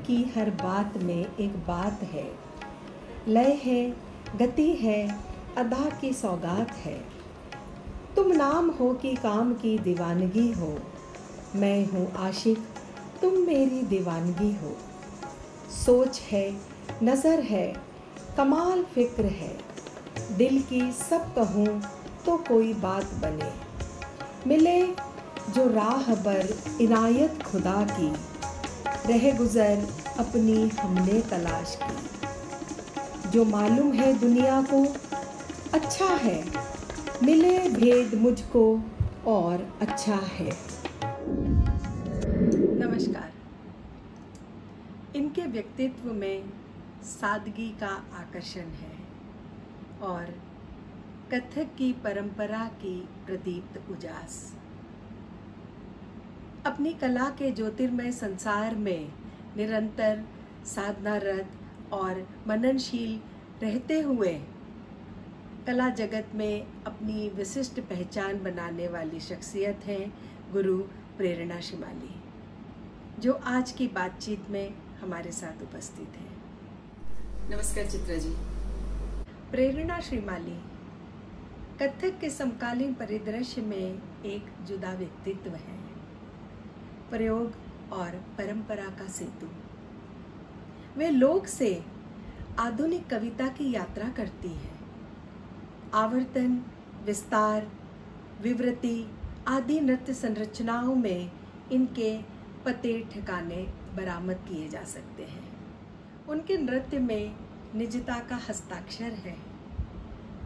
की हर बात में एक बात है, लय है, गति है, अदा की सौगात है। तुम नाम हो कि काम की दीवानगी हो, मैं हूँ आशिक, तुम मेरी दीवानगी हो। सोच है, नज़र है, कमाल फिक्र है, दिल की सब कहूँ तो कोई बात बने। मिले जो राह बर इनायत खुदा की, रह गुज़र अपनी हमने तलाश की। जो मालूम है दुनिया को अच्छा है, मिले भेद मुझको और अच्छा है। नमस्कार। इनके व्यक्तित्व में सादगी का आकर्षण है और कथक की परंपरा की प्रदीप्त उजास। अपनी कला के ज्योतिर्मय संसार में निरंतर साधनारत और मननशील रहते हुए कला जगत में अपनी विशिष्ट पहचान बनाने वाली शख्सियत हैं गुरु प्रेरणा श्रीमाली, जो आज की बातचीत में हमारे साथ उपस्थित हैं। नमस्कार चित्रा जी। प्रेरणा श्रीमाली कथक के समकालीन परिदृश्य में एक जुदा व्यक्तित्व है, प्रयोग और परंपरा का सेतु। वे लोक से आधुनिक कविता की यात्रा करती है। आवर्तन, विस्तार, विवृति आदि नृत्य संरचनाओं में इनके पते ठिकाने बरामद किए जा सकते हैं। उनके नृत्य में निजता का हस्ताक्षर है।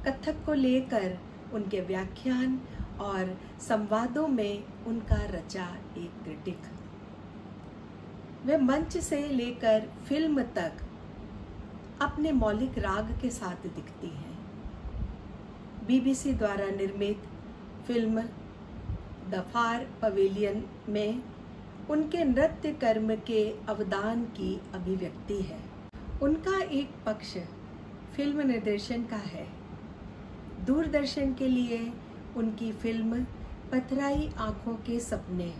कथक को लेकर उनके व्याख्यान और संवादों में उनका रचा एक कृतिक। वे मंच से लेकर फिल्म तक अपने मौलिक राग के साथ दिखती हैं। बीबीसी द्वारा निर्मित फिल्म द फार पवेलियन में उनके नृत्य कर्म के अवदान की अभिव्यक्ति है। उनका एक पक्ष फिल्म निर्देशन का है। दूरदर्शन के लिए उनकी फिल्म पथराई आंखों के सपने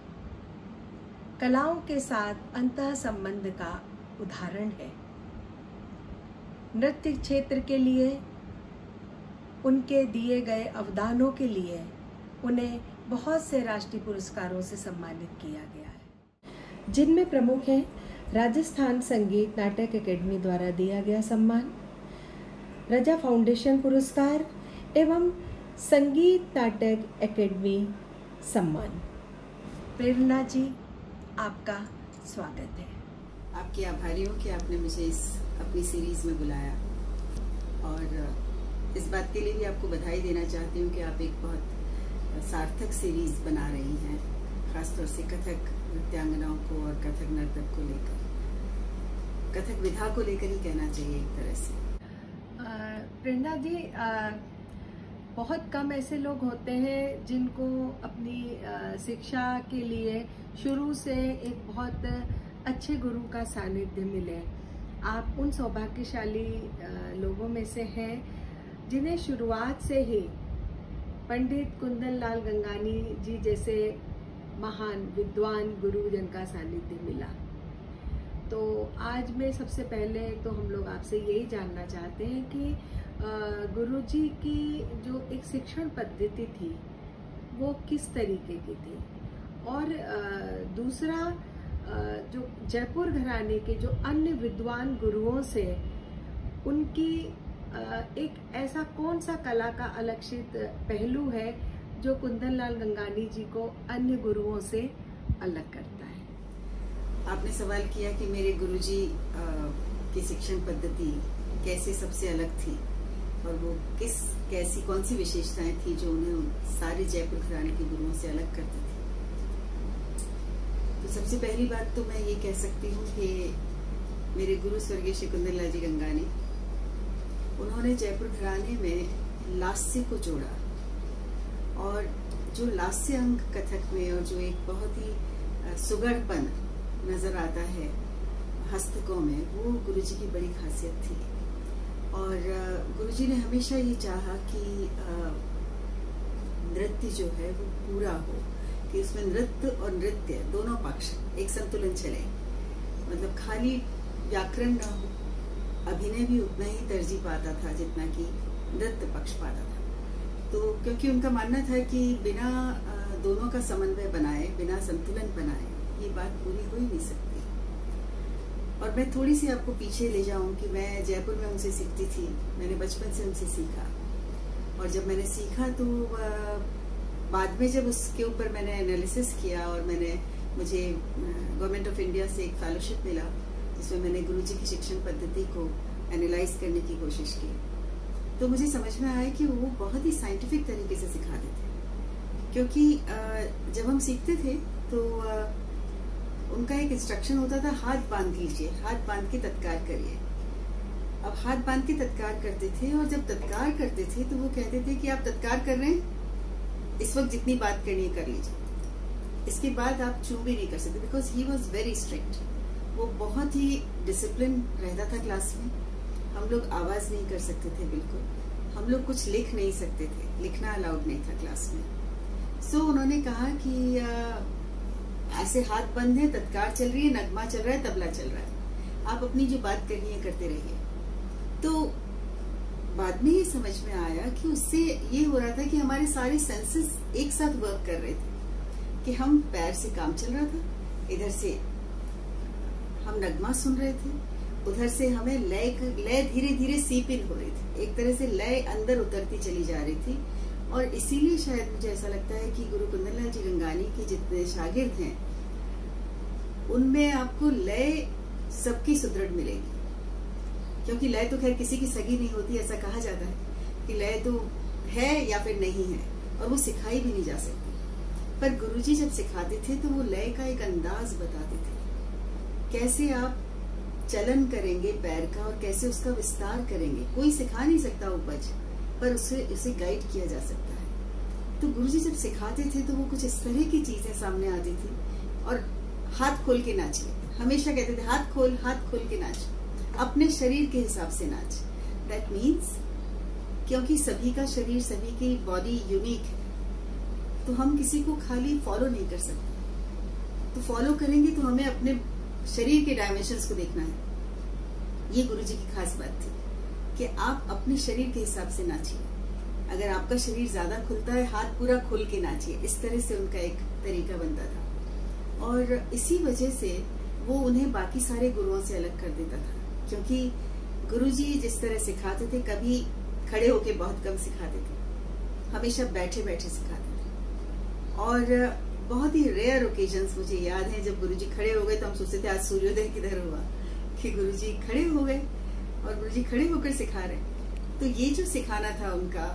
कलाओं के साथ अंतः संबंध का उदाहरण है। नृत्य क्षेत्र के लिए उनके दिए गए अवदानों के लिए उन्हें बहुत से राष्ट्रीय पुरस्कारों से सम्मानित किया गया है, जिनमें प्रमुख हैं राजस्थान संगीत नाटक अकेडमी द्वारा दिया गया सम्मान, रजा फाउंडेशन पुरस्कार एवं संगीत नाटक अकेडमी सम्मान। प्रेरणा जी, आपका स्वागत है। आपकी आभारी हूँ कि आपने मुझे इस अपनी सीरीज में बुलाया और इस बात के लिए भी आपको बधाई देना चाहती हूँ कि आप एक बहुत सार्थक सीरीज बना रही हैं, खासतौर से कथक नृत्यांगनाओं को और कथक नर्तक को लेकर, कथक विधा को लेकर ही कहना चाहिए एक तरह से। प्रेरणा जी, बहुत कम ऐसे लोग होते हैं जिनको अपनी शिक्षा के लिए शुरू से एक बहुत अच्छे गुरु का सानिध्य मिले। आप उन सौभाग्यशाली लोगों में से हैं जिन्हें शुरुआत से ही पंडित कुंदन लाल गंगानी जी जैसे महान विद्वान गुरुजन का सानिध्य मिला। तो आज मैं सबसे पहले तो हम लोग आपसे यही जानना चाहते हैं कि गुरुजी की जो एक शिक्षण पद्धति थी वो किस तरीके की थी, और दूसरा जो जयपुर घराने के जो अन्य विद्वान गुरुओं से उनकी एक ऐसा कौन सा कला का अलक्षित पहलू है जो कुंदन लाल गंगानी जी को अन्य गुरुओं से अलग करता है। आपने सवाल किया कि मेरे गुरुजी की शिक्षण पद्धति कैसे सबसे अलग थी और वो कैसी कौन सी विशेषताएं थी जो उन्हें सारे जयपुर घराने के गुरुओं से अलग करती थी। तो सबसे पहली बात तो मैं ये कह सकती हूँ कि मेरे गुरु स्वर्गीय श्री कुंदन लाल जी गंगानी, उन्होंने जयपुर घराने में लास्य को जोड़ा, और जो लास्य अंग कथक में और जो एक बहुत ही सुगढ़पन नजर आता है हस्तकों में, वो गुरुजी की बड़ी खासियत थी। और गुरुजी ने हमेशा ये चाहा कि नृत्य जो है वो पूरा हो, कि उसमें नृत्य और नृत्य दोनों पक्ष एक संतुलन चले। मतलब खाली व्याकरण ना हो, अभिनय भी उतना ही तरजीह पाता था जितना कि नृत्य पक्ष पाता था। तो क्योंकि उनका मानना था कि बिना दोनों का समन्वय बनाए, बिना संतुलन बनाए, ये बात पूरी हो ही नहीं सकती। और मैं थोड़ी सी आपको पीछे ले जाऊं कि मैं जयपुर में उनसे सीखती थी, मैंने बचपन से उनसे सीखा। और जब मैंने सीखा तो बाद में जब उसके ऊपर मैंने एनालिसिस किया और मुझे गवर्नमेंट ऑफ इंडिया से एक फेलोशिप मिला, जिसमें मैंने गुरुजी की शिक्षण पद्धति को एनालाइज करने की कोशिश की, तो मुझे समझ में आया कि वो बहुत ही साइंटिफिक तरीके से सिखाते थे। क्योंकि जब हम सीखते थे तो उनका एक इंस्ट्रक्शन होता था, हाथ बांध लीजिए, हाथ बांध के तत्कार करिए। अब हाथ बांध के तत्कार करते थे, और जब तत्कार करते थे तो वो कहते थे कि आप तत्कार कर रहे हैं, इस वक्त जितनी बात करनी है कर लीजिए, इसके बाद आप चू भी नहीं कर सकते, because he was very strict. वो बहुत ही डिसिप्लिन रहता था क्लास में। हम लोग आवाज नहीं कर सकते थे बिल्कुल, हम लोग कुछ लिख नहीं सकते थे, लिखना अलाउड नहीं था क्लास में। सो उन्होंने कहा कि ऐसे हाथ बंद है, तत्कार चल रही है, नगमा चल रहा है, तबला चल रहा है, आप अपनी जो बात करनी है करते रहिए। तो बाद में ये समझ में आया कि उससे ये हो रहा था कि हमारे सारे सेंसेस एक साथ वर्क कर रहे थे, कि हम पैर से काम चल रहा था, इधर से हम नगमा सुन रहे थे, उधर से हमें लय धीरे धीरे सीप इन हो रही थी, एक तरह से लय अंदर उतरती चली जा रही थी। और इसीलिए शायद मुझे ऐसा लगता है कि गुरु कुंदनलाल जी गंगानी के जितने शागिर्द हैं, उनमें आपको लय सबकी सुदृढ़ मिलेगी। क्योंकि लय तो खैर किसी की सगी नहीं होती, ऐसा कहा जाता है कि लय तो है या फिर नहीं है, और वो सिखाई भी नहीं जा सकती। पर गुरुजी जब सिखाते थे तो वो लय का एक अंदाज बताते थे, कैसे आप चलन करेंगे पैर का और कैसे उसका विस्तार करेंगे। कोई सिखा नहीं सकता उपज, पर उसे गाइड किया जा सकता है। तो गुरुजी जब सिखाते थे तो वो कुछ इस तरह की चीजें सामने आती थी। और हाथ खोल के नाचिए, हमेशा कहते थे हाथ खोल के नाच, अपने शरीर के हिसाब से नाच। दैट मीन्स क्योंकि सभी का शरीर, सभी की बॉडी यूनिक है, तो हम किसी को खाली फॉलो नहीं कर सकते। तो फॉलो करेंगे तो हमें अपने शरीर के डायमेंशंस को देखना है। ये गुरुजी की खास बात थी कि आप अपने शरीर के हिसाब से नाचिए। अगर आपका शरीर ज्यादा खुलता है, हाथ पूरा खोल के नाचिए। इस तरह से उनका एक तरीका बनता था, और इसी वजह से वो उन्हें बाकी सारे गुरुओं से अलग कर देता था। क्योंकि गुरुजी जिस तरह सिखाते थे, कभी खड़े होके बहुत कम सिखाते थे, हमेशा बैठे बैठे सिखाते थे। और बहुत ही रेयर ओकेजन्स मुझे याद है जब गुरुजी खड़े हो गए तो हम सोचते थे आज सूर्योदय किधर हुआ, कि गुरुजी खड़े हो गए और गुरुजी खड़े होकर सिखा रहे। तो ये जो सिखाना था उनका,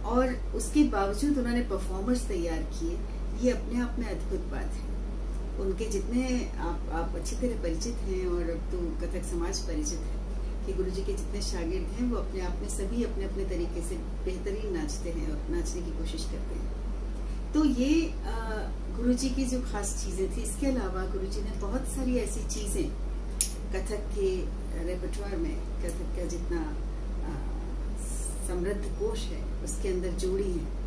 और उसके बावजूद उन्होंने परफॉर्मर्स तैयार किए, ये अपने आप में अद्भुत बात है। उनके जितने आप अच्छी तरह परिचित हैं, और अब तो कथक समाज परिचित है कि गुरुजी के जितने शागिर्द हैं वो अपने आप में सभी अपने अपने तरीके से बेहतरीन नाचते हैं और नाचने की कोशिश करते हैं। तो ये गुरुजी की जो खास चीजें थी। इसके अलावा गुरुजी ने बहुत सारी ऐसी चीजें कथक के रेpertoire में, कथक का जितना समृद्ध कोश है उसके अंदर जोड़ी है।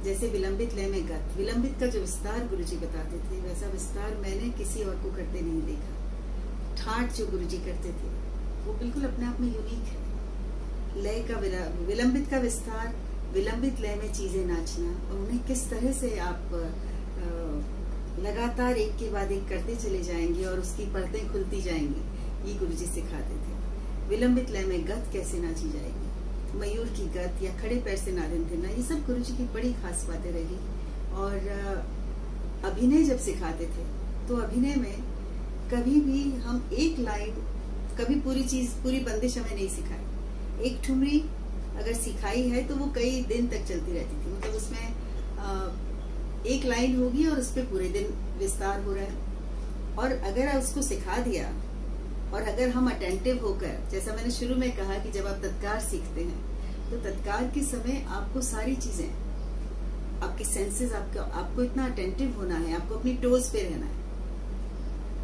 जैसे विलंबित लय में गत, विलंबित का जो विस्तार गुरुजी बताते थे, वैसा विस्तार मैंने किसी और को करते नहीं देखा। ठाट जो गुरुजी करते थे वो बिल्कुल अपने आप में यूनिक है। लय का विलंबित का विस्तार, विलंबित लय में चीजें नाचना, और उन्हें किस तरह से आप लगातार एक के बाद एक करते चले जाएंगे और उसकी परतें खुलती जाएंगी, ये गुरुजी सिखाते थे। विलंबित लय में गत कैसे नाची जाएगी, मयूर की गत या खड़े पैर से नादन देना, ये सब गुरुजी की बड़ी खास बातें रही। और अभिनय जब सिखाते थे तो अभिनय में कभी भी हम एक लाइन, कभी पूरी चीज, पूरी बंदिश हमें नहीं सिखाई। एक ठुमरी अगर सिखाई है तो वो कई दिन तक चलती रहती थी, मतलब उसमें एक लाइन होगी और उस पर पूरे दिन विस्तार हो रहा है। और अगर उसको सिखा दिया, और अगर हम अटेंटिव होकर, जैसा मैंने शुरू में कहा कि जब आप तत्कार सीखते हैं तो तत्कार के समय आपको सारी चीजें, आपके सेंसेस, आपको इतना अटेंटिव होना है, आपको अपनी टोज पे रहना है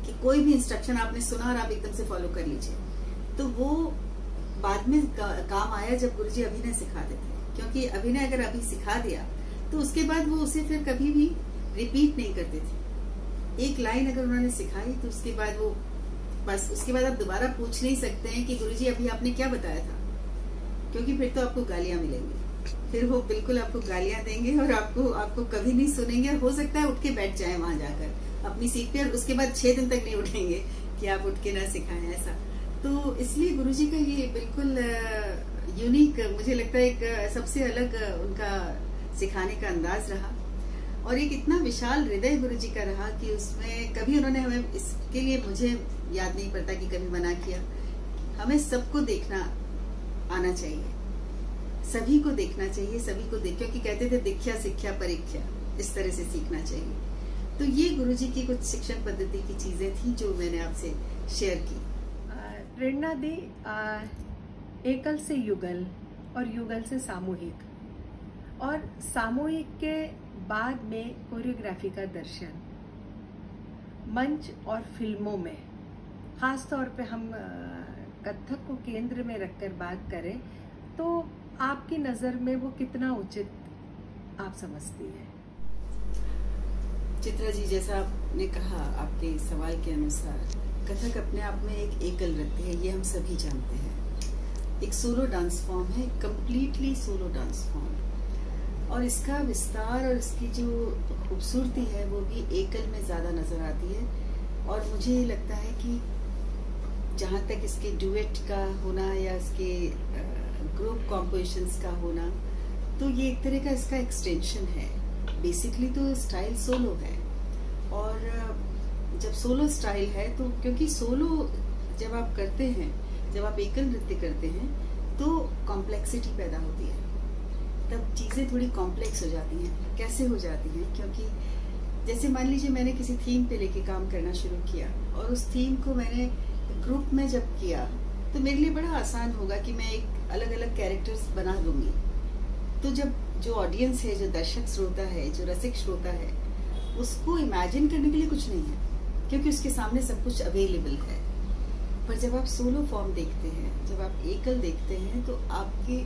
कि कोई भी इंस्ट्रक्शन आपने सुना और आप एकदम से फॉलो कर लीजिए। तो वो बाद में काम आया जब गुरुजी अभिनय सिखाते थे, क्योंकि अभिनय अगर अभी सिखा दिया तो उसके बाद वो उसे फिर कभी भी रिपीट नहीं करते थे। एक लाइन अगर उन्होंने सिखाई तो उसके बाद वो बस उसके बाद आप दोबारा पूछ नहीं सकते हैं कि गुरुजी अभी आपने क्या बताया था, क्योंकि फिर तो आपको गालियां मिलेंगी, फिर वो बिल्कुल आपको गालियां देंगे और आपको कभी नहीं सुनेंगे, और हो सकता है उठ के बैठ जाए वहां जाकर अपनी सीट पे, और उसके बाद 6 दिन तक नहीं उठेंगे कि आप उठ के ना सिखाएं ऐसा। तो इसलिए गुरुजी का ये बिल्कुल यूनिक, मुझे लगता है एक सबसे अलग उनका सिखाने का अंदाज रहा, और एक इतना विशाल हृदय गुरुजी का रहा कि उसमें कभी उन्होंने हमें इसके लिए, मुझे याद नहीं पड़ता कि कभी मना किया। हमें सबको देखना आना चाहिए, सभी को देखना चाहिए, सभी को देख, क्योंकि कहते थे दीक्षा शिक्षा परीक्षा, इस तरह से सीखना चाहिए। तो ये गुरुजी की कुछ शिक्षण पद्धति की चीजें थी जो मैंने आपसे शेयर की। प्रेरणा दी एकल से युगल और युगल से सामूहिक, और सामूहिक के बाद में कोरियोग्राफी का दर्शन मंच और फिल्मों में, खास तौर पे हम कथक को केंद्र में रखकर बात करें तो आपकी नजर में वो कितना उचित आप समझती है? चित्रा जी, जैसा आपने कहा, आपके सवाल के अनुसार कथक अपने आप में एक एकल नृत्य है, ये हम सभी जानते हैं। एक सोलो डांस फॉर्म है, कंप्लीटली सोलो डांस फॉर्म, और इसका विस्तार और इसकी जो खूबसूरती है वो भी एकल में ज्यादा नजर आती है। और मुझे लगता है कि जहाँ तक इसके डुएट का होना या इसके ग्रुप कॉम्पोजिशंस का होना, तो ये एक तरह का इसका एक्सटेंशन है। बेसिकली तो स्टाइल सोलो है, और जब सोलो स्टाइल है तो, क्योंकि सोलो जब आप करते हैं, जब आप एकल नृत्य करते हैं तो कॉम्प्लेक्सिटी पैदा होती है, तब चीजें थोड़ी कॉम्प्लेक्स हो जाती हैं। कैसे हो जाती हैं? क्योंकि जैसे मान लीजिए मैंने किसी थीम पे लेके काम करना शुरू किया, और उस थीम को मैंने ग्रुप में जब किया तो मेरे लिए बड़ा आसान होगा कि मैं एक अलग अलग कैरेक्टर्स बना लूंगी। तो जब जो ऑडियंस है, जो दर्शक श्रोता है, जो रसिक श्रोता है, उसको इमेजिन करने के लिए कुछ नहीं है, क्योंकि उसके सामने सब कुछ अवेलेबल है। पर जब आप सोलो फॉर्म देखते हैं, जब आप एकल देखते हैं, तो आपकी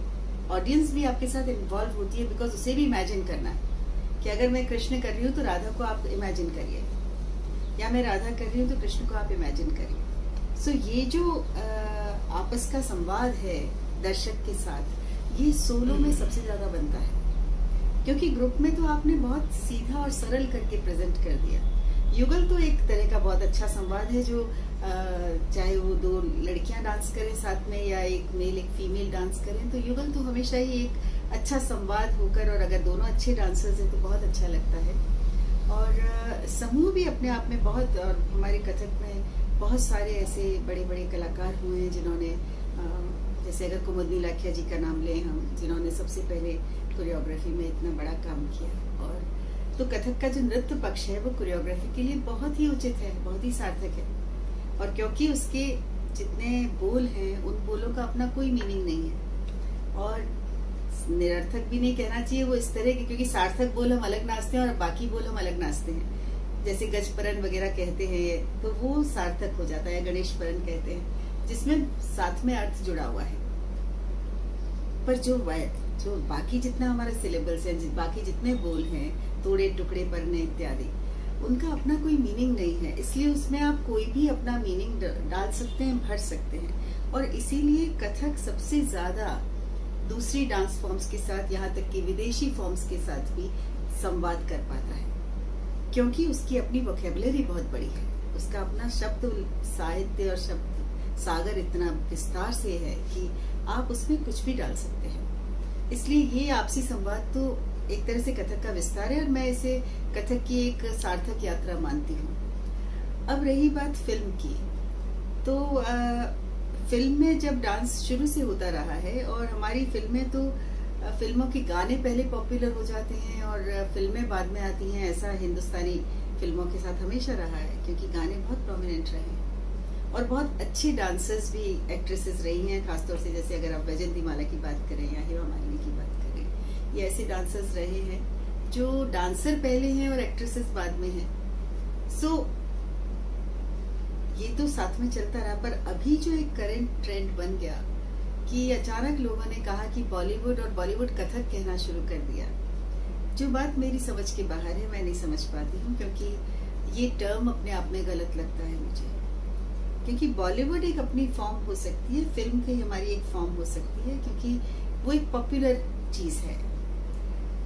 ऑडियंस भी आपके साथ इन्वॉल्व होती है, बिकॉज उसे भी इमेजिन करना है कि अगर मैं कृष्ण कर रही हूँ तो राधा को आप इमेजिन करिए, या मैं राधा कर रही हूँ तो कृष्ण को आप इमेजिन करिए। सो ये जो आपस का संवाद है दर्शक के साथ, ये सोलो में सबसे ज्यादा बनता है, क्योंकि ग्रुप में तो आपने बहुत सीधा और सरल करके प्रेजेंट कर दिया। युगल तो एक तरह का बहुत अच्छा संवाद है, जो चाहे वो 2 लड़कियां डांस करें साथ में, या एक मेल एक फीमेल डांस करें, तो युगल तो हमेशा ही एक अच्छा संवाद होकर, और अगर दोनों अच्छे डांसर्स हैं तो बहुत अच्छा लगता है। और समूह भी अपने आप में बहुत, और हमारे कथक में बहुत सारे ऐसे बड़े बड़े कलाकार हुए हैं जिन्होंने, जैसे अगर कुमुदनी लाखिया जी का नाम लें हम, जिन्होंने सबसे पहले कोरियोग्राफी में इतना बड़ा काम किया। और तो कथक का जो नृत्य पक्ष है वो कोरियोग्राफी के लिए बहुत ही उचित है, बहुत ही सार्थक है। और क्योंकि उसके जितने बोल हैं, उन बोलों का अपना कोई मीनिंग नहीं है, और निरर्थक भी नहीं कहना चाहिए वो इस तरह के, क्योंकि सार्थक बोल हम अलग नाचते हैं और बाकी बोल हम अलग नाचते हैं। जैसे गजपरन वगैरह कहते हैं तो वो सार्थक हो जाता है, गणेश परन कहते हैं, जिसमें साथ में अर्थ जुड़ा हुआ है। पर जो बाकी जितना हमारा सिलेबस है, बाकी जितने बोल हैं, तोड़े टुकड़े परने इत्यादि, उनका अपना कोई मीनिंग नहीं है, इसलिए उसमें आप कोई भी अपना मीनिंग डाल सकते हैं, भर सकते हैं। और इसीलिए कथक सबसे ज्यादा दूसरी डांस फॉर्म्स के साथ, यहाँ तक कि विदेशी फॉर्म्स के साथ भी संवाद कर पाता है, क्योंकि उसकी अपनी वोकैबुलरी बहुत बड़ी है, उसका अपना शब्द साहित्य और शब्द सागर इतना विस्तार से है कि आप उसमें कुछ भी डाल सकते हैं। इसलिए ये आपसी संवाद तो एक तरह से कथक का विस्तार है, और मैं इसे कथक की एक सार्थक यात्रा मानती हूँ। अब रही बात फिल्म की, तो फिल्म में जब डांस शुरू से होता रहा है, और हमारी फिल्में तो फिल्मों के गाने पहले पॉपुलर हो जाते हैं और फिल्में बाद में आती हैं, ऐसा हिंदुस्तानी फिल्मों के साथ हमेशा रहा है, क्योंकि गाने बहुत प्रोमिनेंट रहे हैं और बहुत अच्छी डांसर्स भी, एक्ट्रेसेस रही हैं। खासतौर से जैसे अगर आप वैजयंती माला की बात करें या हेमा मालिनी की बात करें, ये ऐसे डांसर्स रहे हैं जो डांसर पहले हैं और एक्ट्रेसेस बाद में हैं। सो ये तो साथ में चलता रहा, पर अभी जो एक करंट ट्रेंड बन गया कि अचानक लोगों ने कहा कि बॉलीवुड और बॉलीवुड कथक कहना शुरू कर दिया, जो बात मेरी समझ के बाहर है, मैं नहीं समझ पाती हूँ, क्योंकि ये टर्म अपने आप में गलत लगता है मुझे। क्योंकि बॉलीवुड एक अपनी फॉर्म हो सकती है, फिल्म की हमारी एक फॉर्म हो सकती है, क्योंकि वो एक पॉपुलर चीज है।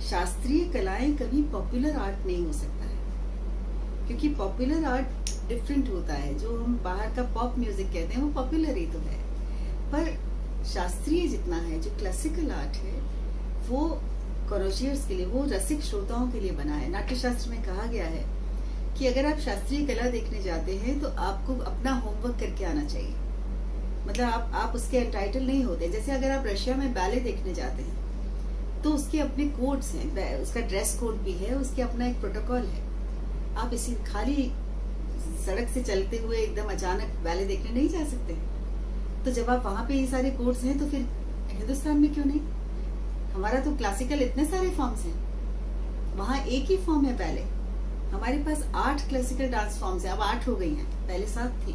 शास्त्रीय कलाएं कभी पॉपुलर आर्ट नहीं हो सकता है, क्योंकि पॉपुलर आर्ट डिफरेंट होता है। जो हम बाहर का पॉप म्यूजिक कहते हैं वो पॉपुलर ही तो है, पर शास्त्रीय जितना है, जो क्लासिकल आर्ट है, वो कॉनोशियर्स के लिए, वो रसिक श्रोताओं के लिए बना है। नाट्यशास्त्र में कहा गया है कि अगर आप शास्त्रीय कला देखने जाते हैं तो आपको अपना होमवर्क करके आना चाहिए। मतलब आप उसके एंटाइटल नहीं होते। जैसे अगर आप रशिया में बैले देखने जाते हैं तो उसके अपने कोड्स हैं, उसका ड्रेस कोड भी है, उसके अपना एक प्रोटोकॉल है। आप इसी खाली सड़क से चलते हुए एकदम अचानक बैले देखने नहीं जा सकते। तो जब आप वहां पे ये सारे कोड्स हैं तो फिर हिंदुस्तान में क्यों नहीं? हमारा तो क्लासिकल इतने सारे फॉर्म्स हैं, वहां एक ही फॉर्म है बैले। हमारे पास 8 क्लासिकल डांस फॉर्म्स हैं, अब 8 हो गई हैं, पहले 7 थी।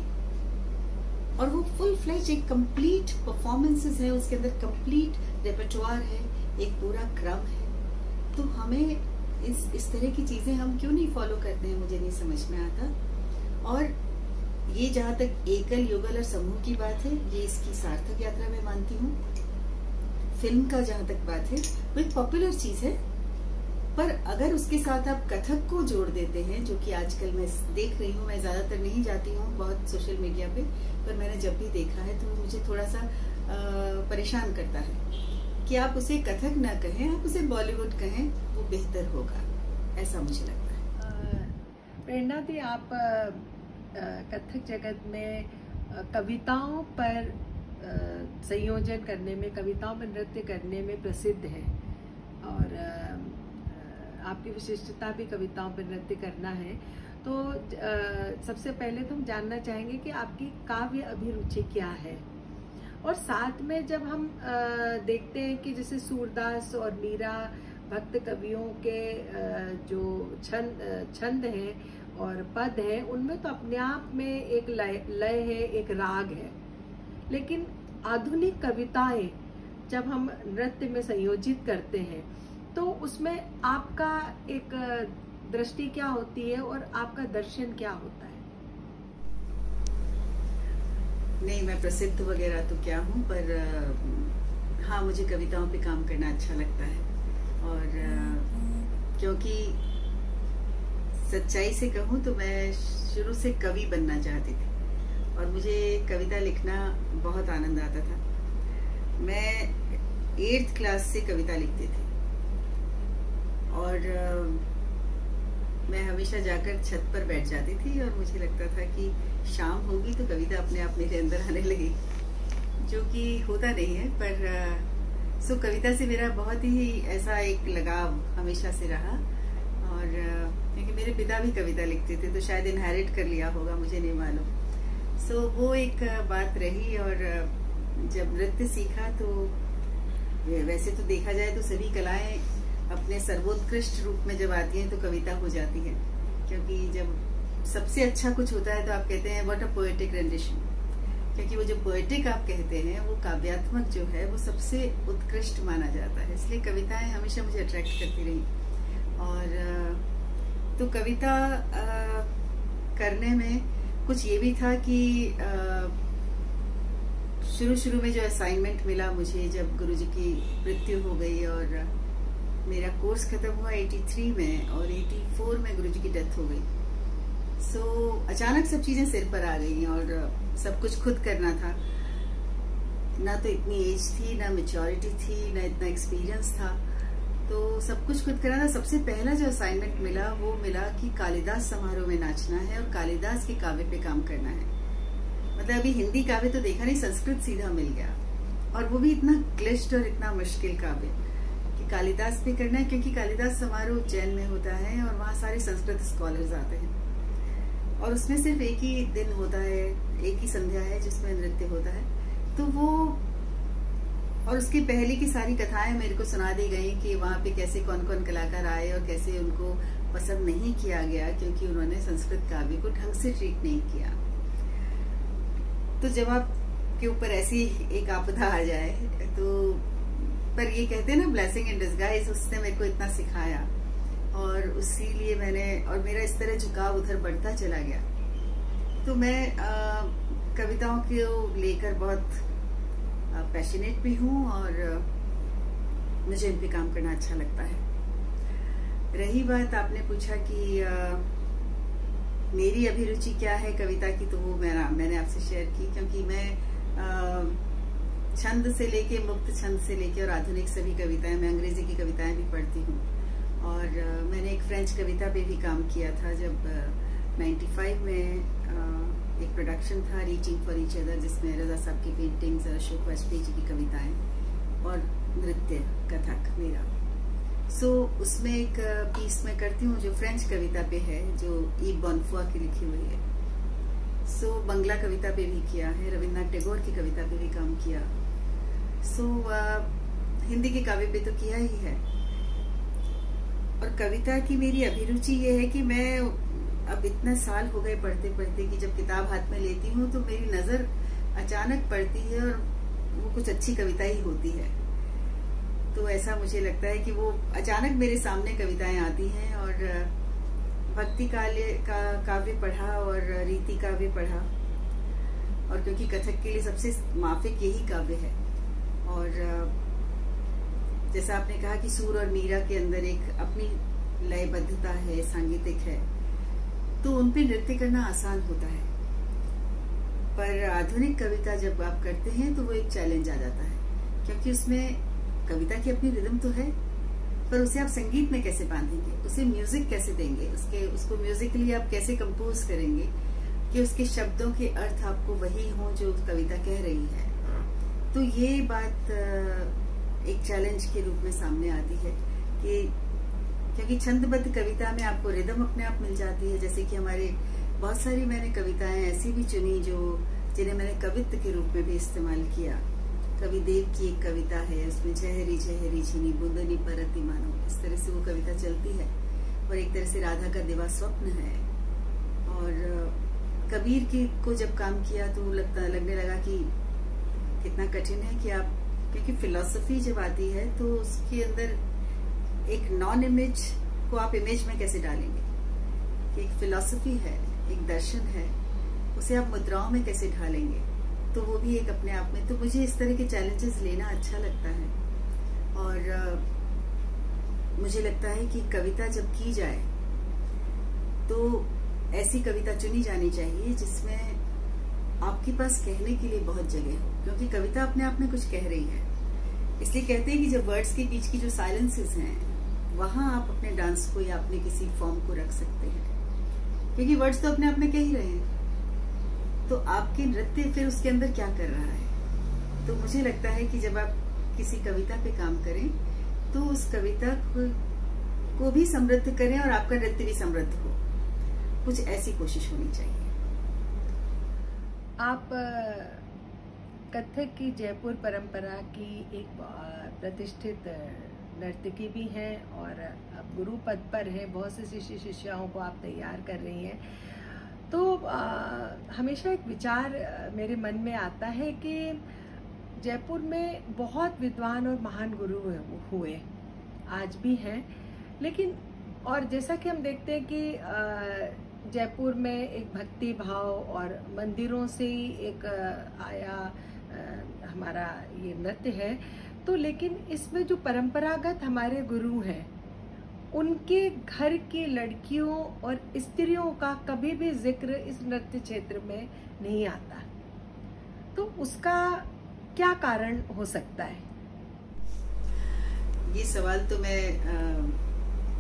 और वो फुल फ्लेज एक कंप्लीट परफॉर्मेंसेस है, उसके अंदर कंप्लीट रेpertoire है, एक पूरा क्रम है। तो हमें इस तरह की चीजें हम क्यों नहीं फॉलो करते हैं, मुझे नहीं समझ में आता। और ये जहां तक एकल, युगल और समूह की बात है, ये इसकी सार्थक यात्रा में मानती हूँ। फिल्म का जहां तक बात है, वो एक पॉपुलर चीज है, पर अगर उसके साथ आप कथक को जोड़ देते हैं, जो कि आजकल मैं देख रही हूँ, मैं ज्यादातर नहीं जाती हूँ बहुत सोशल मीडिया पे, पर मैंने जब भी देखा है तो मुझे थोड़ा सा परेशान करता है कि आप उसे कथक ना कहें, आप उसे बॉलीवुड कहें, वो बेहतर होगा, ऐसा मुझे लगता है। प्रेरणा दी, आप कथक जगत में कविताओं पर संयोजन करने में, कविताओं पर नृत्य करने में प्रसिद्ध है, और आपकी विशिष्टता भी कविताओं पर नृत्य करना है। तो सबसे पहले तो हम जानना चाहेंगे कि आपकी काव्य अभिरुचि क्या है, और साथ में जब हम देखते हैं कि जैसे सूरदास और मीरा भक्त कवियों के जो छंद हैं और पद हैं, उनमें तो अपने आप में एक लय है, एक राग है। लेकिन आधुनिक कविताएं जब हम नृत्य में संयोजित करते हैं तो उसमें आपका एक दृष्टि क्या होती है और आपका दर्शन क्या होता है? नहीं, मैं प्रसिद्ध वगैरह तो क्या हूँ, पर हाँ, मुझे कविताओं पे काम करना अच्छा लगता है। और क्योंकि सच्चाई से कहूँ तो मैं शुरू से कवि बनना चाहती थी, और मुझे कविता लिखना बहुत आनंद आता था। मैं 8th क्लास से कविता लिखती थी, और मैं हमेशा जाकर छत पर बैठ जाती थी, और मुझे लगता था कि शाम होगी तो कविता अपने आप मेरे अंदर आने लगी, जो कि होता नहीं है। पर सो कविता से मेरा बहुत ही ऐसा एक लगाव हमेशा से रहा, और क्योंकि मेरे पिता भी कविता लिखते थे तो शायद इनहेरिट कर लिया होगा, मुझे नहीं मालूम। सो वो एक बात रही। और जब नृत्य सीखा तो वैसे तो देखा जाए तो सभी कलाएं अपने सर्वोत्कृष्ट रूप में जब आती हैं तो कविता हो जाती है, क्योंकि जब सबसे अच्छा कुछ होता है तो आप कहते हैं व्हाट अ पोएटिक रेंडिशन, क्योंकि वो जो पोएटिक आप कहते हैं वो काव्यात्मक जो है वो सबसे उत्कृष्ट माना जाता है। इसलिए कविताएं हमेशा मुझे अट्रैक्ट करती रही। और तो कविता करने में कुछ ये भी था कि शुरू में जो असाइनमेंट मिला मुझे, जब गुरुजी की मृत्यु हो गई और मेरा कोर्स खत्म हुआ 83 में, और 84 में गुरुजी की डेथ हो गई। सो अचानक सब चीजें सिर पर आ गई, और सब कुछ खुद करना था। ना तो इतनी एज थी, ना मैच्योरिटी थी, ना इतना एक्सपीरियंस था, तो सब कुछ खुद करना था। सबसे पहला जो असाइनमेंट मिला वो मिला कि कालिदास समारोह में नाचना है और कालिदास के काव्य पे काम करना है। मतलब अभी हिंदी काव्य तो देखा नहीं, संस्कृत सीधा मिल गया, और वो भी इतना क्लिष्ट और इतना मुश्किल काव्य कि कालिदास पे करना है, क्योंकि कालिदास समारोह उज्जैन में होता है और वहाँ सारे संस्कृत स्कॉलर्स आते हैं, और उसमें सिर्फ एक ही दिन होता है, एक ही संध्या है जिसमें नृत्य होता है। तो वो, और उसकी पहले की सारी कथाएं मेरे को सुना दी गई कि वहाँ पे कैसे कौन कौन कलाकार आए और कैसे उनको पसंद नहीं किया गया, क्योंकि उन्होंने संस्कृत काव्य को ढंग से ट्रीट नहीं किया। तो जब आपके ऊपर ऐसी एक आपदा आ जाए तो, पर ये कहते हैं ना ब्लेसिंग इन डिस्गाइज, उसने मेरे को इतना सिखाया, और इसीलिए और मेरा इस तरह झुकाव उधर बढ़ता चला गया। तो मैं कविताओं को लेकर बहुत पैशनेट भी हूँ और मुझे इन पे काम करना अच्छा लगता है। रही बात आपने पूछा कि मेरी अभिरुचि क्या है कविता की, तो वो मैंने आपसे शेयर की, क्योंकि मैं छंद से लेके, मुक्त छंद से लेके और आधुनिक सभी कविताएं, मैं अंग्रेजी की कविताएं भी पढ़ती हूँ। और मैंने एक फ्रेंच कविता पे भी काम किया था जब 95 में एक प्रोडक्शन था रीचिंग फॉर ईच अदर, जिसमें रजा साहब की पेंटिंग्स, अशोक वाजपेयी जी की कविताएं और नृत्य कथक मेरा। उसमें एक पीस मैं करती हूँ जो फ्रेंच कविता पे है, जो ई बॉनफुआ की लिखी हुई है। बंगला कविता पे भी किया है, रविन्द्रनाथ टैगोर की कविता पे भी काम किया। हिंदी के काव्य पे तो किया ही है। और कविता की मेरी अभिरुचि ये है कि मैं अब इतने साल हो गए पढ़ते पढ़ते कि जब किताब हाथ में लेती हूँ तो मेरी नजर अचानक पड़ती है और वो कुछ अच्छी कविता ही होती है। तो ऐसा मुझे लगता है कि वो अचानक मेरे सामने कविताएं आती हैं। और भक्ति काव्य पढ़ा और रीति काव्य पढ़ा, और क्योंकि कथक के लिए सबसे माफिक यही काव्य है। और जैसा आपने कहा कि सूर और मीरा के अंदर एक अपनी लयबद्धता है, सांगीतिक है, तो उन पे नृत्य करना आसान होता है। पर आधुनिक कविता जब आप करते हैं तो वो एक चैलेंज आ जाता है, क्योंकि उसमें कविता की अपनी रिदम तो है, पर उसे आप संगीत में कैसे बांधेंगे, उसे म्यूजिक कैसे देंगे, उसको म्यूजिकली आप कैसे कंपोज करेंगे कि उसके शब्दों के अर्थ आपको वही हो जो कविता कह रही है। तो ये बात एक चैलेंज के रूप में सामने आती है कि क्योंकि छंदबद्ध कविता में आपको रिदम अपने आप मिल जाती है। जैसे कि हमारे बहुत सारी मैंने कविताएं ऐसी भी चुनी जिन्हें मैंने कवित्व के रूप में भी इस्तेमाल किया। कवि देव की एक कविता है, उसमें झहरी झहरी झीनी बूंदनी परती मानो, इस तरह से वो कविता चलती है। और एक तरह से राधा का दिवा स्वप्न है। और कबीर को जब काम किया तो लगने लगा कि कितना कठिन है कि आप, क्योंकि फिलॉसफी जब आती है तो उसके अंदर एक नॉन इमेज को आप इमेज में कैसे डालेंगे, कि एक फिलॉसफी है, एक दर्शन है, उसे आप मुद्राओं में कैसे ढालेंगे, तो वो भी एक अपने आप में। तो मुझे इस तरह के चैलेंजेस लेना अच्छा लगता है। और मुझे लगता है कि कविता जब की जाए तो ऐसी कविता चुनी जानी चाहिए जिसमें आपके पास कहने के लिए बहुत जगह हो, क्योंकि कविता अपने आप में कुछ कह रही है। इसलिए कहते हैं कि जब वर्ड्स के बीच की जो साइलेंसेस हैं, वहां आप अपने डांस को या अपने किसी फॉर्म को रख सकते हैं, क्योंकि वर्ड्स तो अपने आप में कह ही रहे हैं। तो आपके नृत्य फिर उसके अंदर क्या कर रहा है। तो मुझे लगता है कि जब आप किसी कविता पे काम करें तो उस कविता को भी समृद्ध करें और आपका नृत्य भी समृद्ध हो, कुछ ऐसी कोशिश होनी चाहिए। आप कथक की जयपुर परंपरा की एक प्रतिष्ठित नर्तकी भी हैं और अब गुरु पद पर हैं, बहुत से शिष्य शिष्याओं को आप तैयार कर रही हैं। तो हमेशा एक विचार मेरे मन में आता है कि जयपुर में बहुत विद्वान और महान गुरु हुए, आज भी हैं, लेकिन और जैसा कि हम देखते हैं कि जयपुर में एक भक्ति भाव और मंदिरों से ही एक आया हमारा ये नृत्य है। तो लेकिन इसमें जो परंपरागत हमारे गुरु हैं, उनके घर की लड़कियों और स्त्रियों का कभी भी जिक्र इस नृत्य क्षेत्र में नहीं आता। तो उसका क्या कारण हो सकता है? ये सवाल तो मैं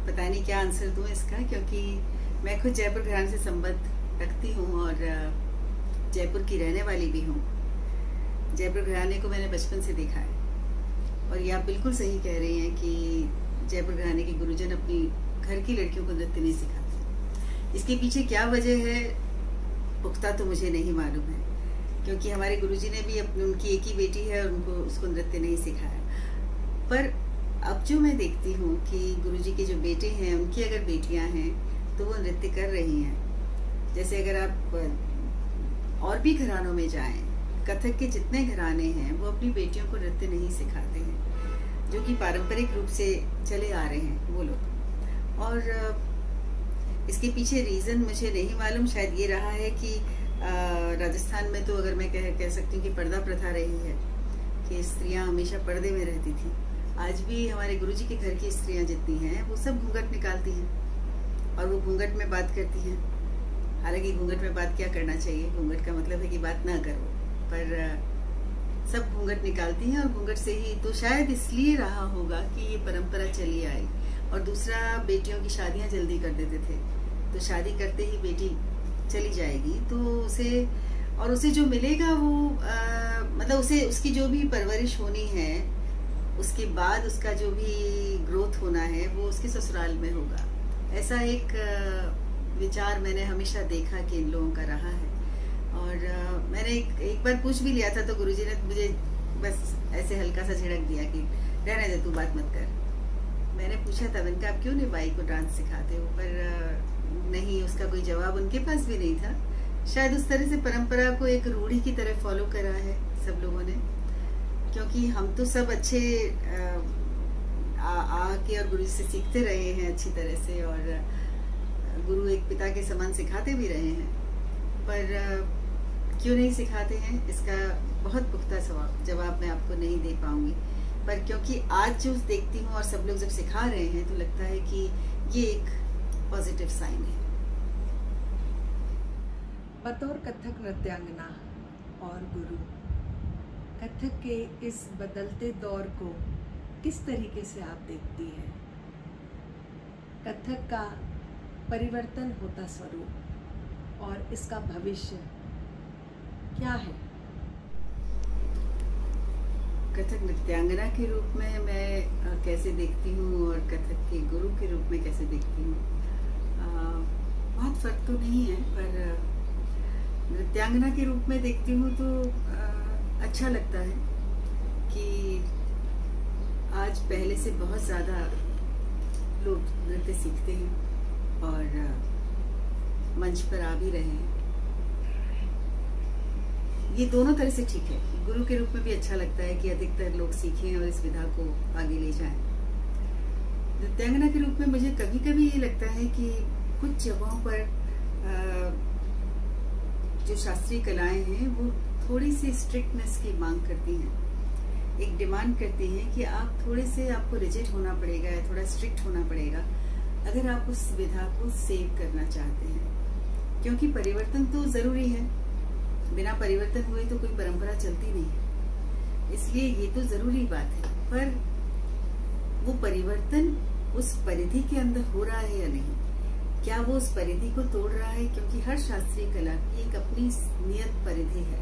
पता नहीं क्या आंसर दूं इसका, क्योंकि मैं खुद जयपुर घराने से संबंध रखती हूँ और जयपुर की रहने वाली भी हूँ। जयपुर घराने को मैंने बचपन से देखा है। और ये आप बिल्कुल सही कह रही हैं कि जयपुर घराने के गुरुजन अपनी घर की लड़कियों को नृत्य नहीं सिखाते। इसके पीछे क्या वजह है पुख्ता तो मुझे नहीं मालूम है, क्योंकि हमारे गुरुजी ने भी उनकी एक ही बेटी है और उसको नृत्य नहीं सिखाया। पर अब जो मैं देखती हूँ कि गुरुजी के जो बेटे हैं, उनकी अगर बेटियां हैं तो वो नृत्य कर रही हैं। जैसे अगर आप और भी घरानों में जाएं, कथक के जितने घराने हैं वो अपनी बेटियों को नृत्य नहीं सिखाते हैं, जो कि पारंपरिक रूप से चले आ रहे हैं वो लोग। और इसके पीछे रीजन मुझे नहीं मालूम, शायद ये रहा है कि राजस्थान में तो अगर मैं कह सकती हूँ कि पर्दा प्रथा रही है कि स्त्रियां हमेशा पर्दे में रहती थी। आज भी हमारे गुरुजी के घर की स्त्रियां जितनी हैं वो सब घूंघट निकालती हैं और वो घूंघट में बात करती हैं। हालांकि घूंघट में बात क्या करना चाहिए, घूंघट का मतलब है कि बात ना करो, पर सब घूंघट निकालती हैं और घूंघट से ही तो शायद इसलिए रहा होगा कि ये परंपरा चली आई। और दूसरा, बेटियों की शादियां जल्दी कर देते थे, तो शादी करते ही बेटी चली जाएगी तो उसे जो मिलेगा वो मतलब उसकी जो भी परवरिश होनी है, उसके बाद उसका जो भी ग्रोथ होना है वो उसके ससुराल में होगा। ऐसा एक विचार मैंने हमेशा देखा कि इन लोगों का रहा है। और मैंने एक बार पूछ भी लिया था तो गुरुजी ने मुझे बस ऐसे हल्का सा झिड़क दिया कि रहने दे, तू बात मत कर। मैंने पूछा था, मैंने कहा आप क्यों नहीं बाई को डांस सिखाते हो, पर नहीं, उसका कोई जवाब उनके पास भी नहीं था। शायद उस तरह से परंपरा को एक रूढ़ी की तरह फॉलो करा है सब लोगों ने, क्योंकि हम तो सब अच्छे आके और गुरु से सीखते रहे हैं अच्छी तरह से, और गुरु एक पिता के समान सिखाते भी रहे हैं, पर क्यों नहीं सिखाते हैं इसका बहुत पुख्ता जवाब मैं आपको नहीं दे पाऊंगी। पर क्योंकि आज जो देखती हूँ और सब लोग जब सिखा रहे हैं तो लगता है कि ये एक पॉजिटिव साइन है। बतौर कथक नृत्यांगना और गुरु, कथक के इस बदलते दौर को किस तरीके से आप देखती हैं? कथक का परिवर्तन होता स्वरूप और इसका भविष्य क्या है? कथक नृत्यांगना के रूप में मैं कैसे देखती हूँ और कथक के गुरु के रूप में कैसे देखती हूँ, बहुत फर्क तो नहीं है, पर नृत्यांगना के रूप में देखती हूँ तो अच्छा लगता है कि आज पहले से बहुत ज़्यादा लोग नृत्य सीखते हैं और मंच पर आ भी रहे हैं। ये दोनों तरह से ठीक है। गुरु के रूप में भी अच्छा लगता है कि अधिकतर लोग सीखें और इस विधा को आगे ले जाएं। नृत्यांगना के रूप में मुझे कभी कभी ये लगता है कि कुछ जगहों पर जो शास्त्रीय कलाएं हैं वो थोड़ी सी स्ट्रिक्टनेस की मांग करती हैं, एक डिमांड करती हैं कि आप थोड़े से, आपको रिजिड होना पड़ेगा, थोड़ा स्ट्रिक्ट होना पड़ेगा अगर आप उस विधा को सेव करना चाहते हैं, क्योंकि परिवर्तन तो जरूरी है। बिना परिवर्तन हुए तो कोई परंपरा चलती नहीं है, इसलिए ये तो जरूरी बात है। पर वो परिवर्तन उस परिधि के अंदर हो रहा है या नहीं, क्या वो उस परिधि को तोड़ रहा है? क्योंकि हर शास्त्रीय कला की एक अपनी नियत परिधि है,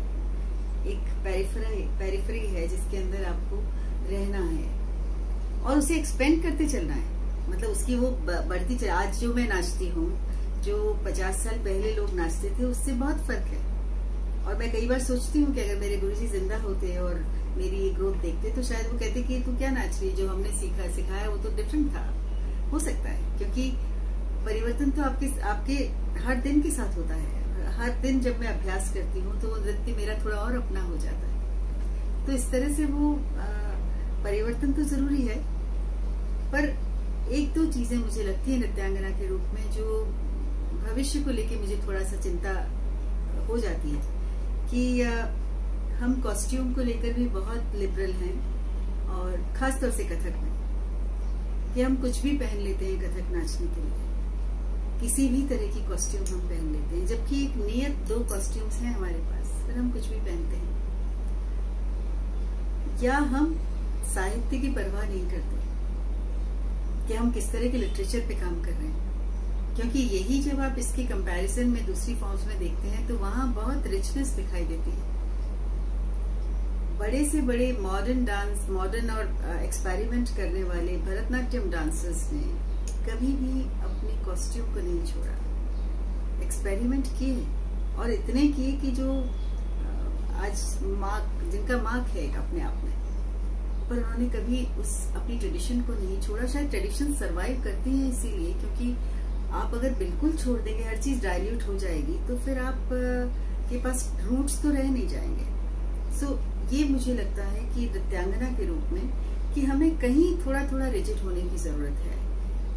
एक पेरिफेरी है जिसके अंदर आपको रहना है और उसे एक्सपेंड करते चलना है। मतलब उसकी वो बढ़ती आज जो मैं नाचती हूँ, जो 50 साल पहले लोग नाचते थे, उससे बहुत फर्क है। और मैं कई बार सोचती हूँ कि अगर मेरे गुरुजी जिंदा होते और मेरी ये ग्रोथ देखते तो शायद वो कहते कि तू क्या नाच रही है, जो हमने सिखाया वो तो डिफरेंट था। हो सकता है, क्योंकि परिवर्तन तो आपके हर दिन के साथ होता है। हर दिन जब मैं अभ्यास करती हूँ तो वो नृत्य मेरा थोड़ा और अपना हो जाता है। तो इस तरह से वो परिवर्तन तो जरूरी है, पर एक दो चीजें मुझे लगती है नृत्यांगना के रूप में जो भविष्य को लेके मुझे थोड़ा सा चिंता हो जाती है कि हम कॉस्ट्यूम को लेकर भी बहुत लिबरल हैं, और खासतौर से कथक में कि हम कुछ भी पहन लेते हैं कथक नाचने के लिए, किसी भी तरह की कॉस्ट्यूम हम पहन लेते हैं, जबकि एक नियत 2 कॉस्ट्यूम्स हैं हमारे पास, फिर हम कुछ भी पहनते हैं। या हम साहित्य की परवाह नहीं करते कि हम किस तरह के लिटरेचर पे काम कर रहे हैं, क्योंकि यही जब आप इसके कंपैरिजन में दूसरी फॉर्म्स में देखते हैं तो वहां बहुत रिचनेस दिखाई देती है। बड़े से बड़े मॉडर्न और एक्सपेरिमेंट करने वाले भरतनाट्यम डांसर्स ने कभी भी अपने कॉस्ट्यूम को नहीं छोड़ा, एक्सपेरिमेंट किए और इतने किए कि जो आज जिनका मार्क है अपने आप में, पर उन्होंने कभी उस अपनी ट्रेडिशन को नहीं छोड़ा। शायद ट्रेडिशन सरवाइव करती है इसीलिए, क्योंकि आप अगर बिल्कुल छोड़ देंगे, हर चीज डाइल्यूट हो जाएगी, तो फिर आप के पास रूट्स तो रह नहीं जाएंगे। सो ये मुझे लगता है कि नृत्यांगना के रूप में कि हमें कहीं थोड़ा थोड़ा रिजिड होने की जरूरत है,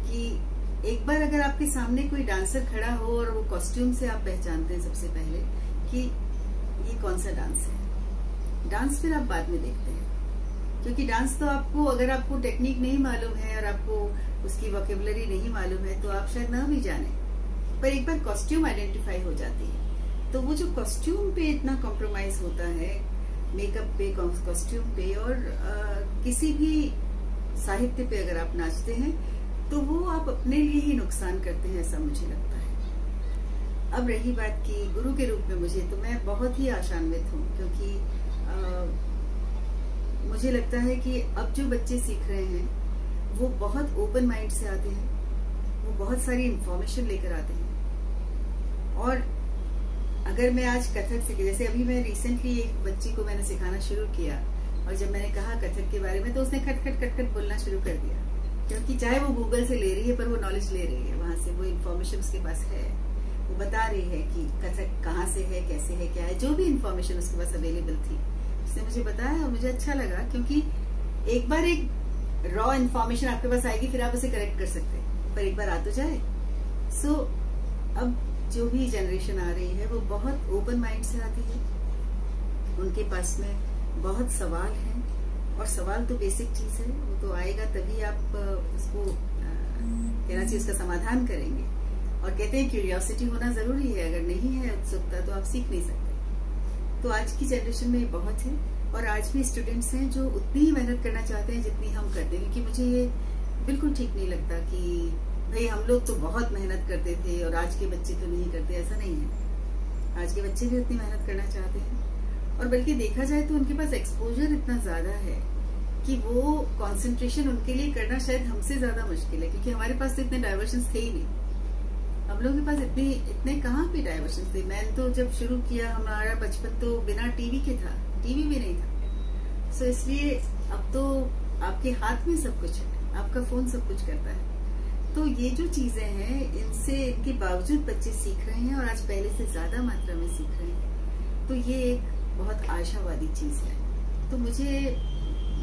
कि एक बार अगर आपके सामने कोई डांसर खड़ा हो और वो कॉस्ट्यूम से आप पहचानते हैं सबसे पहले कि ये कौन सा डांस है। डांस फिर आप बाद में देखते हैं, क्योंकि डांस तो आपको, अगर आपको टेक्निक नहीं मालूम है और आपको उसकी वोकेबुलरी नहीं मालूम है तो आप शायद ना भी जाने, पर एक बार कॉस्ट्यूम आइडेंटिफाई हो जाती है तो वो जो कॉस्ट्यूम पे इतना कॉम्प्रोमाइज होता है, मेकअप पे, कॉस्ट्यूम पे, और किसी भी साहित्य पे अगर आप नाचते हैं तो वो आप अपने लिए ही नुकसान करते हैं, ऐसा मुझे लगता है। अब रही बात की गुरु के रूप में मुझे, तो मैं बहुत ही आशान्वित हूँ, क्योंकि मुझे लगता है कि अब जो बच्चे सीख रहे हैं वो बहुत ओपन माइंड से आते हैं, वो बहुत सारी इंफॉर्मेशन लेकर आते हैं। और अगर मैं आज कथक से, जैसे अभी मैं रिसेंटली एक बच्ची को मैंने सिखाना शुरू किया, और जब मैंने कहा कथक के बारे में तो उसने खट खट खट खट बोलना शुरू कर दिया, क्योंकि चाहे वो गूगल से ले रही है पर वो नॉलेज ले रही है, वहां से वो इन्फॉर्मेशन उसके पास है, वो बता रही है कि कथक कहाँ से है, कैसे है, क्या है, जो भी इन्फॉर्मेशन उसके पास अवेलेबल थी उसने मुझे बताया, और मुझे अच्छा लगा, क्योंकि एक बार एक रॉ इन्फॉर्मेशन आपके पास आएगी फिर आप उसे करेक्ट कर सकते हैं, पर एक बार आ तो जाए। सो अब जो भी जनरेशन आ रही है वो बहुत ओपन माइंड से आती है, उनके पास में बहुत सवाल हैं, और सवाल तो बेसिक चीज है, वो तो आएगा तभी आप उसको कहना चाहिए उसका समाधान करेंगे। और कहते हैं क्यूरियोसिटी होना जरूरी है, अगर नहीं है उत्सुकता तो आप सीख नहीं सकते। तो आज की जनरेशन में ये बहुत है, और आज भी स्टूडेंट्स हैं जो उतनी ही मेहनत करना चाहते हैं जितनी हम करते हैं, क्योंकि मुझे ये बिल्कुल ठीक नहीं लगता कि भाई हम लोग तो बहुत मेहनत करते थे और आज के बच्चे तो नहीं करते, ऐसा नहीं है। आज के बच्चे भी उतनी मेहनत करना चाहते हैं, और बल्कि देखा जाए तो उनके पास एक्सपोजर इतना ज्यादा है कि वो कंसंट्रेशन उनके लिए करना शायद हमसे ज्यादा मुश्किल है, क्योंकि हमारे पास तो इतने डाइवर्शंस थे ही नहीं। हम लोगों के पास इतने कहाँ पे डाइवर्शन थे। मैंने तो जब शुरू किया, हमारा बचपन तो बिना टीवी के था, टीवी भी नहीं था। सो इसलिए अब तो आपके हाथ में सब कुछ है, आपका फोन सब कुछ करता है। तो ये जो चीजें हैं, इनसे, इनके बावजूद बच्चे सीख रहे हैं, और आज पहले से ज्यादा मात्रा में सीख रहे हैं, तो ये एक बहुत आशावादी चीज है। तो मुझे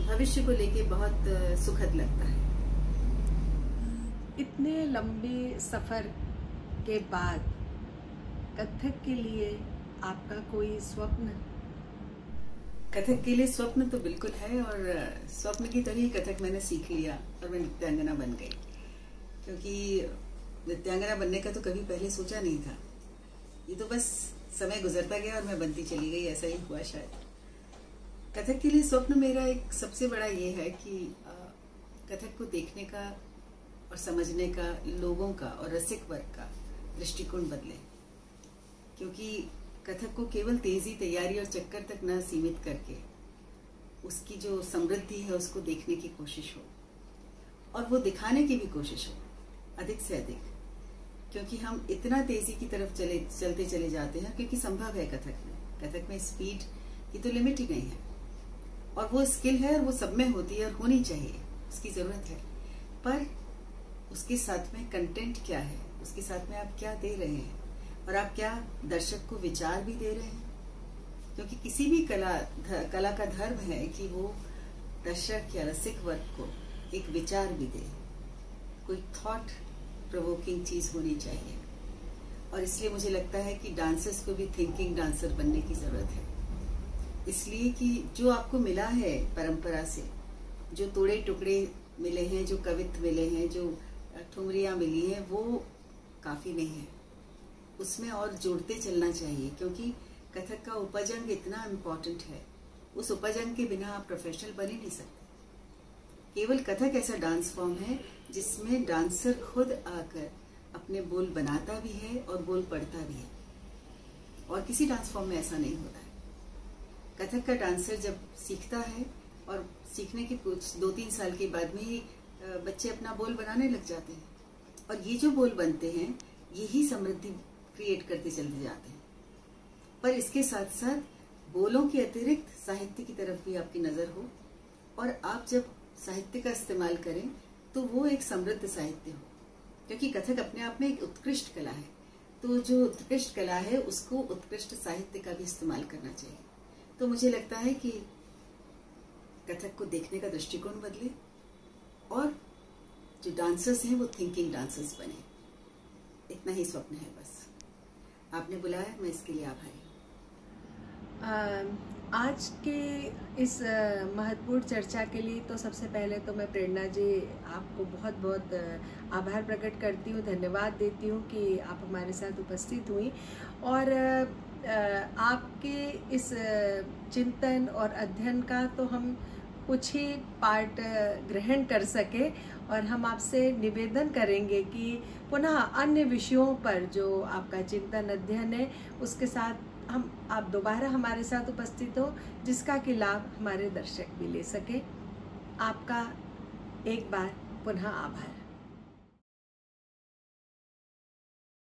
भविष्य को लेके बहुत सुखद लगता है। इतने लंबे सफर के बाद कथक के लिए आपका कोई स्वप्न? कथक के लिए स्वप्न तो बिल्कुल है, और स्वप्न की तरह ही कथक मैंने सीख लिया और मैं नृत्यांगना बन गई, क्योंकि नृत्यांगना बनने का तो कभी पहले सोचा नहीं था। ये तो बस समय गुजरता गया और मैं बनती चली गई, ऐसा ही हुआ शायद। कथक के लिए स्वप्न मेरा एक सबसे बड़ा ये है कि कथक को देखने का और समझने का लोगों का और रसिक वर्ग का दृष्टिकोण बदले, क्योंकि कथक को केवल तेजी, तैयारी और चक्कर तक न सीमित करके उसकी जो समृद्धि है उसको देखने की कोशिश हो, और वो दिखाने की भी कोशिश हो अधिक से अधिक, क्योंकि हम इतना तेजी की तरफ चलते चले जाते हैं, क्योंकि संभव है कथक में स्पीड की तो लिमिट ही नहीं है, और वो स्किल है और वो सब में होती है और होनी चाहिए, उसकी जरूरत है। पर उसके साथ में कंटेंट क्या है, उसके साथ में आप क्या दे रहे हैं, और आप क्या दर्शक को विचार भी दे रहे हैं, क्योंकि किसी भी कला का धर्म है कि वो दर्शक या रसिक वर्ग को एक विचार भी दे, कोई थॉट प्रोवोकिंग चीज होनी चाहिए। और इसलिए मुझे लगता है कि डांसर्स को भी थिंकिंग डांसर बनने की जरूरत है, इसलिए कि जो आपको मिला है परंपरा से, जो तोड़े टुकड़े मिले हैं, जो कवित्व मिले हैं, जो ठुमरियां मिली हैं, वो काफी नहीं है, उसमें और जोड़ते चलना चाहिए, क्योंकि कथक का उपजंग इतना इम्पोर्टेंट है। उस उपजंग के बिना आप प्रोफेशनल बन ही नहीं सकते। केवल कथक ऐसा डांस फॉर्म है जिसमें डांसर खुद आकर अपने बोल बनाता भी है और बोल पढ़ता भी है, और किसी डांस फॉर्म में ऐसा नहीं होता है। कथक का डांसर जब सीखता है, और सीखने के कुछ 2-3 साल के बाद में ही बच्चे अपना बोल बनाने लग जाते हैं, और ये जो बोल बनते हैं यही समृद्धि क्रिएट करते चलते जाते हैं। पर इसके साथ साथ बोलों के अतिरिक्त साहित्य की तरफ भी आपकी नजर हो, और आप जब साहित्य का इस्तेमाल करें तो वो एक समृद्ध साहित्य हो, क्योंकि कथक अपने आप में एक उत्कृष्ट कला है। तो जो उत्कृष्ट कला है उसको उत्कृष्ट साहित्य का भी इस्तेमाल करना चाहिए। तो मुझे लगता है कि कथक को देखने का दृष्टिकोण बदले, और जो डांसर्स हैं वो थिंकिंग डांसर्स बने। इतना ही स्वप्न है बस। आपने बुलाया, मैं इसके लिए आभारी हूँ। आज के इस महत्वपूर्ण चर्चा के लिए तो सबसे पहले तो मैं प्रेरणा जी आपको बहुत बहुत आभार प्रकट करती हूँ, धन्यवाद देती हूँ कि आप हमारे साथ उपस्थित हुई और आपके इस चिंतन और अध्ययन का तो हम कुछ ही पार्ट ग्रहण कर सके और हम आपसे निवेदन करेंगे कि पुनः अन्य विषयों पर जो आपका चिंतन अध्ययन है उसके साथ आप दोबारा हमारे साथ उपस्थित हो, जिसका कि लाभ हमारे दर्शक भी ले सके। आपका एक बार पुनः आभार।